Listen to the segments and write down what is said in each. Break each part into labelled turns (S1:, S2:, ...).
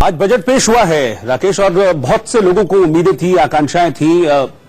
S1: आज बजट पेश हुआ है राकेश, और बहुत से लोगों को उम्मीदें थी, आकांक्षाएं थी।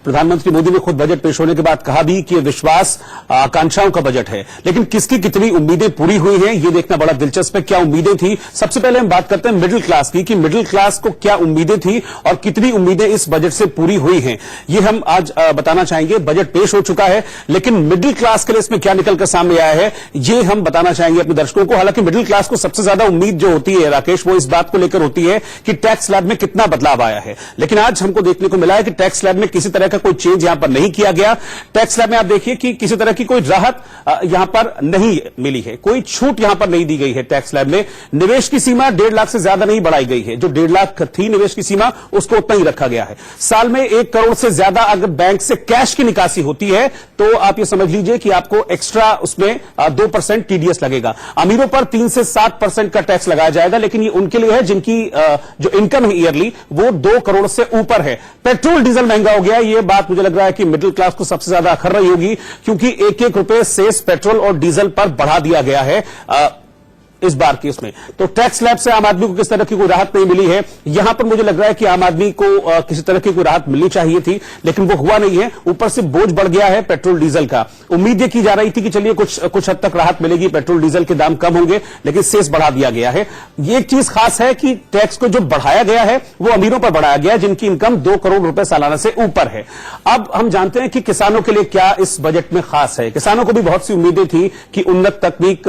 S1: प्रधानमंत्री मोदी ने खुद बजट पेश होने के बाद कहा भी कि विश्वास आकांक्षाओं का बजट है, लेकिन किसकी कितनी उम्मीदें पूरी हुई हैं ये देखना बड़ा दिलचस्प है। क्या उम्मीदें थी, सबसे पहले हम बात करते हैं मिडिल क्लास की, कि मिडिल क्लास को क्या उम्मीदें थी और कितनी उम्मीदें इस बजट से पूरी हुई हैं, ये हम आज बताना चाहेंगे। बजट पेश हो चुका है, लेकिन मिडिल क्लास के लिए इसमें क्या निकलकर सामने आया है ये हम बताना चाहेंगे अपने दर्शकों को। हालांकि मिडिल क्लास को सबसे ज्यादा उम्मीद जो होती है राकेश, वो इस बात को लेकर होती है कि टैक्स स्लैब में कितना बदलाव आया है, लेकिन आज हमको देखने को मिला है कि टैक्स स्लैब में किसी तरह का कोई चेंज यहां पर नहीं किया गया। टैक्स स्लैब में आप देखिए कि किसी तरह की कोई राहत यहां पर नहीं मिली है, कोई छूट यहां पर नहीं दी गई है। टैक्स स्लैब में निवेश की सीमा 1.5 लाख से ज्यादा नहीं बढ़ाई गई है, जो 1.5 लाख थी निवेश की सीमा उसको उतना ही रखा गया है। साल में 1 करोड़ से ज्यादा अगर बैंक से कैश की निकासी होती है तो आप ये समझ लीजिए कि आपको एक्स्ट्रा उसमें 2% टीडीएस लगेगा। अमीरों पर 3 से 7% का टैक्स लगाया जाएगा, लेकिन ये उनके लिए है जिनकी जो इनकम है ईयरली वो 2 करोड़ से ऊपर है। पेट्रोल डीजल महंगा हो गया, ये बात मुझे लग रहा है कि मिडिल क्लास को सबसे ज्यादा अखर रही होगी, क्योंकि 1-1 रुपए सेस पेट्रोल और डीजल पर बढ़ा दिया गया है इस बार की इसमें। तो टैक्स स्लैब से आम आदमी को किस तरह की कोई राहत नहीं मिली है। यहां पर मुझे लग रहा है कि आम आदमी को किसी तरह की कोई राहत मिलनी चाहिए थी, लेकिन वो हुआ नहीं है। ऊपर से बोझ बढ़ गया है पेट्रोल डीजल का। उम्मीद ये की जा रही थी कि चलिए कुछ हद तक राहत मिलेगी, पेट्रोल डीजल के दाम कम होंगे, लेकिन सेस बढ़ा दिया गया है। ये एक चीज खास है कि टैक्स को जो बढ़ाया गया है वो अमीरों पर बढ़ाया गया जिनकी इनकम 2 करोड़ रुपए सालाना से ऊपर है। अब हम जानते हैं कि किसानों के लिए क्या इस बजट में खास है। किसानों को भी बहुत सी उम्मीदें थी कि उन्नत तकनीक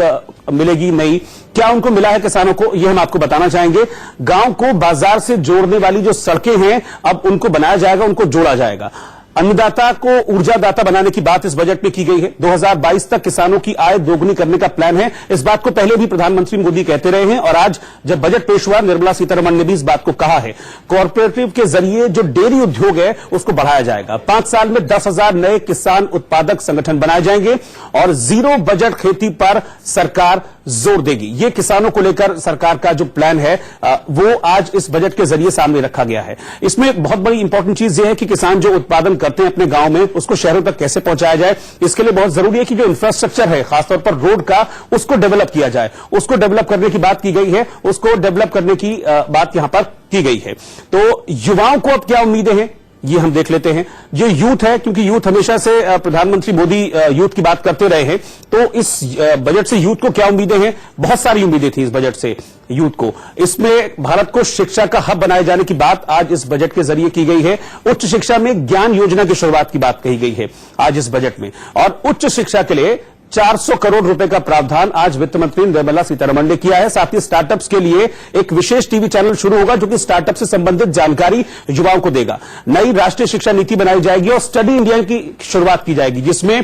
S1: मिलेगी, नई, क्या उनको मिला है किसानों को, यह हम आपको बताना चाहेंगे। गांव को बाजार से जोड़ने वाली जो सड़कें हैं अब उनको बनाया जाएगा, उनको जोड़ा जाएगा। अन्नदाता को ऊर्जादाता बनाने की बात इस बजट में की गई है। 2022 तक किसानों की आय दोगुनी करने का प्लान है। इस बात को पहले भी प्रधानमंत्री मोदी कहते रहे हैं और आज जब बजट पेश हुआ निर्मला सीतारमण ने भी इस बात को कहा है। कोऑपरेटिव के जरिए जो डेयरी उद्योग है उसको बढ़ाया जाएगा। 5 साल में 10,000 नए किसान उत्पादक संगठन बनाए जाएंगे और जीरो बजट खेती पर सरकार जोर देगी। ये किसानों को लेकर सरकार का जो प्लान है वो आज इस बजट के जरिए सामने रखा गया है। इसमें बहुत बड़ी इंपॉर्टेंट चीज ये है कि किसान जो उत्पादन करते हैं अपने गांव में उसको शहरों तक कैसे पहुंचाया जाए। इसके लिए बहुत जरूरी है कि जो इंफ्रास्ट्रक्चर है खासतौर पर रोड का, उसको डेवलप किया जाए। उसको डेवलप करने की बात की गई है, उसको डेवलप करने की बात यहां पर की गई है। तो युवाओं को अब क्या उम्मीदें हैं ये हम देख लेते हैं। जो यूथ है, क्योंकि यूथ हमेशा से प्रधानमंत्री मोदी यूथ की बात करते रहे हैं, तो इस बजट से यूथ को क्या उम्मीदें हैं। बहुत सारी उम्मीदें थी इस बजट से यूथ को। इसमें भारत को शिक्षा का हब बनाए जाने की बात आज इस बजट के जरिए की गई है। उच्च शिक्षा में ज्ञान योजना की शुरुआत की बात कही गई है आज इस बजट में, और उच्च शिक्षा के लिए 400 करोड़ रुपए का प्रावधान आज वित्त मंत्री निर्मला सीतारमण ने किया है। साथ ही स्टार्टअप्स के लिए एक विशेष टीवी चैनल शुरू होगा जो कि स्टार्टअप से संबंधित जानकारी युवाओं को देगा। नई राष्ट्रीय शिक्षा नीति बनाई जाएगी और स्टडी इंडिया की शुरुआत की जाएगी, जिसमें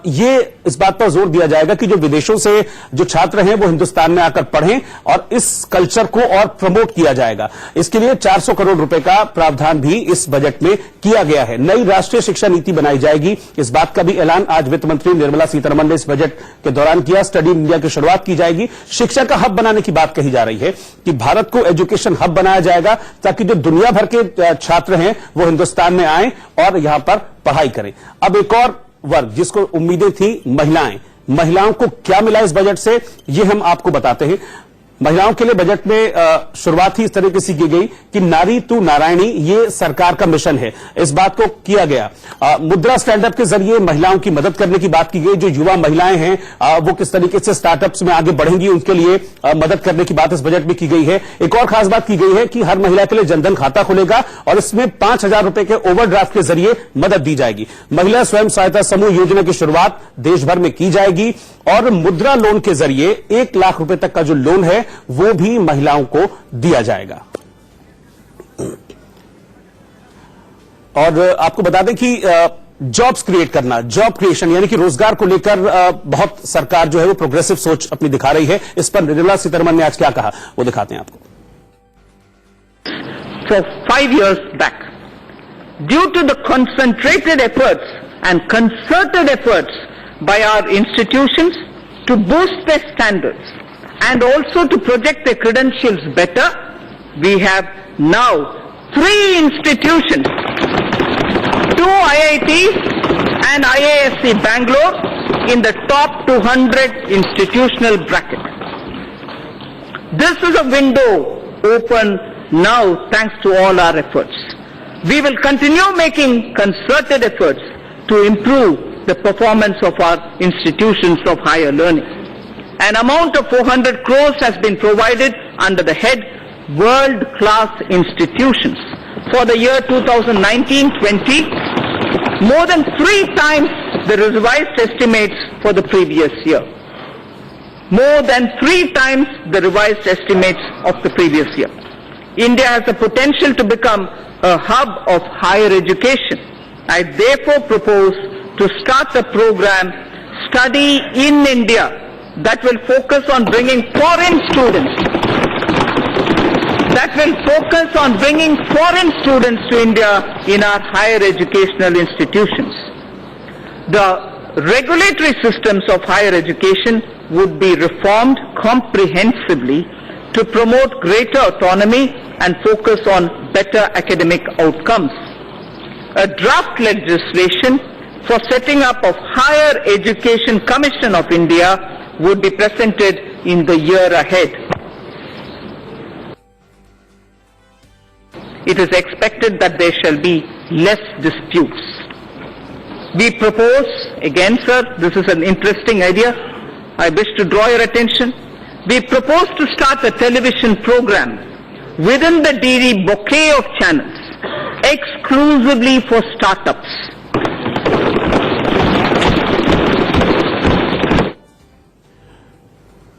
S1: ये इस बात पर जोर दिया जाएगा कि जो विदेशों से जो छात्र हैं वो हिंदुस्तान में आकर पढ़ें और इस कल्चर को और प्रमोट किया जाएगा। इसके लिए 400 करोड़ रुपए का प्रावधान भी इस बजट में किया गया है। नई राष्ट्रीय शिक्षा नीति बनाई जाएगी, इस बात का भी ऐलान आज वित्त मंत्री निर्मला सीतारमण ने इस बजट के दौरान किया। स्टडी इंडिया की शुरुआत की जाएगी। शिक्षा का हब बनाने की बात कही जा रही है कि भारत को एजुकेशन हब बनाया जाएगा ताकि जो दुनिया भर के छात्र हैं वो हिंदुस्तान में आएं और यहां पर पढ़ाई करें। अब एक और वर्ग जिसको उम्मीदें थी, महिलाएं। महिलाओं को क्या मिला इस बजट से ये हम आपको बताते हैं। महिलाओं के लिए बजट में शुरुआत ही इस तरीके से की गई कि नारी तू नारायणी, ये सरकार का मिशन है। इस बात को किया गया। मुद्रा स्टैंडअप के जरिए महिलाओं की मदद करने की बात की गई। जो युवा महिलाएं हैं वो किस तरीके से स्टार्टअप्स में आगे बढ़ेंगी, उनके लिए मदद करने की बात इस बजट में की गई है। एक और खास बात की गई है कि हर महिला के लिए जनधन खाता खुलेगा और इसमें 5,000 रुपए के ओवरड्राफ्ट के जरिए मदद दी जाएगी। महिला स्वयं सहायता समूह योजना की शुरुआत देश भर में की जाएगी और मुद्रा लोन के जरिए 1 लाख रुपए तक का जो लोन है वो भी महिलाओं को दिया जाएगा। और आपको बता दें कि जॉब्स क्रिएट करना, जॉब क्रिएशन यानी कि रोजगार को लेकर बहुत सरकार जो है वो प्रोग्रेसिव सोच अपनी दिखा रही है। इस पर निर्मला सीतारमण ने आज क्या कहा वो दिखाते हैं आपको।
S2: For 5 years back, due to the concentrated efforts and concerted efforts by our institutions to boost their standards and also to project their credentials better, we have now 3 institutions, 2 IITs and IISc Bangalore in the top 200 institutional bracket. This is a window open now thanks to all our efforts. We will continue making concerted efforts to improve the performance of our institutions of higher learning. An amount of 400 crores has been provided under the head World-Class Institutions for the year 2019-20, more than 3 times the revised estimates for the previous year. More than 3 times the revised estimates of the previous year. India has the potential to become a hub of higher education. I therefore propose to start a program, Study in India, that will focus on bringing foreign students to India in our higher educational institutions. The regulatory systems of higher education would be reformed comprehensively to promote greater autonomy and focus on better academic outcomes. A draft legislation for setting up of Higher Education Commission of India would be presented in the year ahead. It is expected that there shall be less disputes. We propose, again sir, this is an interesting idea, I wish to draw your attention. We propose to start a television program within the DD bouquet of channels exclusively for startups.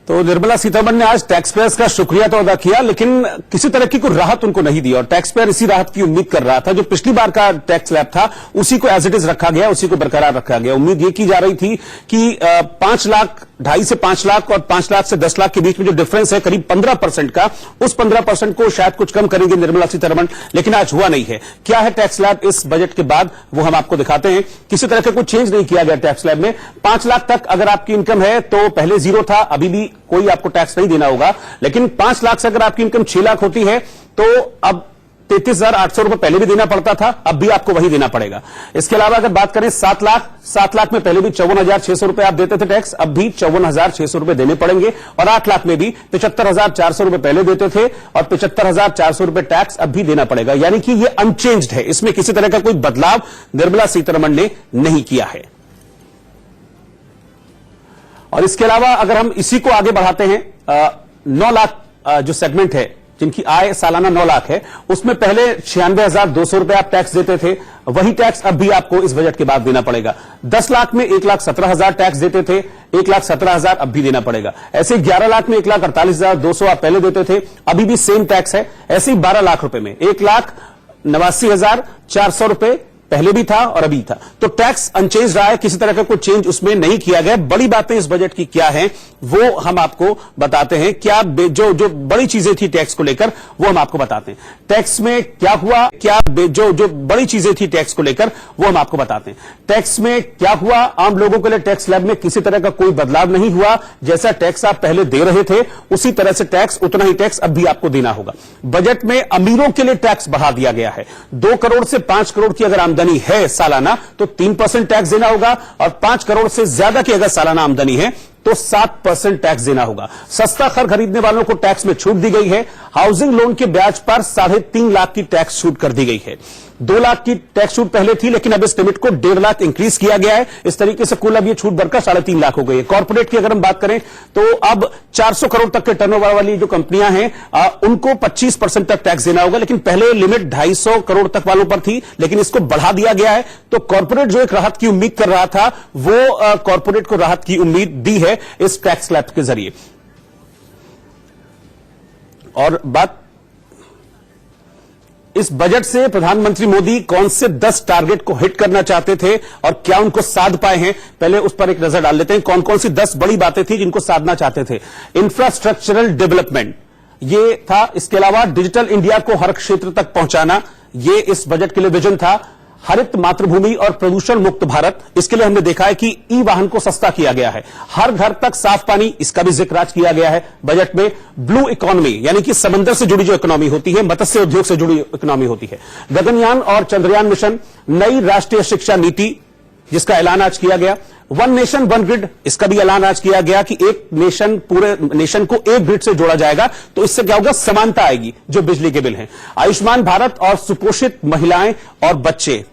S1: तो निर्मला सीतारमण ने आज tax payers का शुक्रिया तो अदा किया, लेकिन किसी तरह की कोई राहत उनको नहीं दी और टैक्स पेयर इसी राहत की उम्मीद कर रहा था। जो पिछली बार का टैक्स स्लैब था उसी को एज इट इज रखा गया, उसी को बरकरार रखा गया। उम्मीद ये की जा रही थी कि 5 लाख, 2.5 से 5 लाख और 5 लाख से 10 लाख के बीच में जो डिफरेंस है करीब 15% का, उस 15% को शायद कुछ कम करेंगे निर्मला सीतारमण, लेकिन आज हुआ नहीं है। क्या है टैक्स स्लैब इस बजट के बाद, वो हम आपको दिखाते हैं। किसी तरह का कोई चेंज नहीं किया गया टैक्स स्लैब में। 5 लाख तक अगर आपकी इनकम है तो पहले 0 था, अभी भी कोई आपको टैक्स नहीं देना होगा, लेकिन 5 लाख से अगर आपकी इनकम 6 लाख होती है तो अब 33,800 रुपए पहले भी देना पड़ता था, अब भी आपको वही देना पड़ेगा। इसके अलावा अगर बात करें 7 लाख में पहले भी 54,600 रुपए आप देते थे टैक्स, अब भी 54,600 रुपए देने पड़ेंगे। और 8 लाख में भी 75,400 रुपए पहले देते थे और 75,400 रुपए टैक्स अब भी देना पड़ेगा। यानी कि ये अनचेंज्ड है, इसमें किसी तरह का कोई बदलाव निर्मला सीतारमण ने नहीं किया है। और इसके अलावा अगर हम इसी को आगे बढ़ाते हैं, 9 लाख जो सेगमेंट है जिनकी आय सालाना 9 लाख है, उसमें पहले 96,200 रुपए आप टैक्स देते थे, वही टैक्स अब भी आपको इस बजट के बाद देना पड़ेगा। 10 लाख में 1,17,000 टैक्स देते थे, 1,17,000 अब भी देना पड़ेगा। ऐसे 11 लाख में 1,48,200 आप पहले देते थे, अभी भी सेम टैक्स है। ऐसे ही 12 लाख रुपए में 1,89,400 रुपए पहले भी था और अभी था। तो टैक्स अनचेंज रहा है, किसी तरह का कोई चेंज उसमें नहीं किया गया। बड़ी बातें इस बजट की क्या हैं वो हम आपको बताते हैं। क्या जो बड़ी चीजें थी टैक्स को लेकर वो हम आपको बताते हैं। टैक्स में क्या हुआ, क्या जो बड़ी चीजें थी टैक्स को लेकर वो हम आपको बताते हैं। टैक्स में क्या हुआ, आम लोगों के लिए टैक्स स्लैब में किसी तरह का कोई बदलाव नहीं हुआ। जैसा टैक्स आप पहले दे रहे थे उसी तरह से टैक्स, उतना ही टैक्स अब भी आपको देना होगा। बजट में अमीरों के लिए टैक्स बढ़ा दिया गया है। 2 करोड़ से 5 करोड़ की अगर आमदनी है सालाना तो 3% टैक्स देना होगा और 5 करोड़ से ज्यादा की अगर सालाना आमदनी है तो 7% टैक्स देना होगा। सस्ता घर खरीदने वालों को टैक्स में छूट दी गई है। हाउसिंग लोन के ब्याज पर 3.5 लाख की टैक्स छूट कर दी गई है। 2 लाख की टैक्स छूट पहले थी, लेकिन अब इस लिमिट को 1.5 लाख इंक्रीज किया गया है। इस तरीके से कुल अब ये छूट बढ़कर 3.5 लाख हो गई है। कॉर्पोरेट की अगर हम बात करें तो अब 400 करोड़ तक के टर्नओवर वाली जो कंपनियां हैं उनको 25% तक टैक्स देना होगा, लेकिन पहले लिमिट 250 करोड़ तक वालों पर थी, लेकिन इसको बढ़ा दिया गया है। तो कॉर्पोरेट जो एक राहत की उम्मीद कर रहा था वो कॉर्पोरेट को राहत की उम्मीद दी है इस टैक्स स्लैब के जरिए। और बात इस बजट से प्रधानमंत्री मोदी कौन से 10 टारगेट को हिट करना चाहते थे और क्या उनको साध पाए हैं, पहले उस पर एक नजर डाल लेते हैं। कौन कौन सी 10 बड़ी बातें थी जिनको साधना चाहते थे। इंफ्रास्ट्रक्चरल डेवलपमेंट ये था। इसके अलावा डिजिटल इंडिया को हर क्षेत्र तक पहुंचाना, ये इस बजट के लिए विजन था। हरित मातृभूमि और प्रदूषण मुक्त भारत, इसके लिए हमने देखा है कि ई वाहन को सस्ता किया गया है। हर घर तक साफ पानी, इसका भी जिक्र आज किया गया है बजट में। ब्लू इकोनॉमी यानी कि समंदर से जुड़ी जो इकोनॉमी होती है, मत्स्य उद्योग से जुड़ी इकोनॉमी होती है। गगनयान और चंद्रयान मिशन, नई राष्ट्रीय शिक्षा नीति जिसका ऐलान आज किया गया। वन नेशन वन ग्रिड, इसका भी ऐलान आज किया गया कि एक नेशन, पूरे नेशन को एक ग्रिड से जोड़ा जाएगा। तो इससे क्या होगा, समानता आएगी जो बिजली के बिल हैं। आयुष्मान भारत और सुपोषित महिलाएं और बच्चे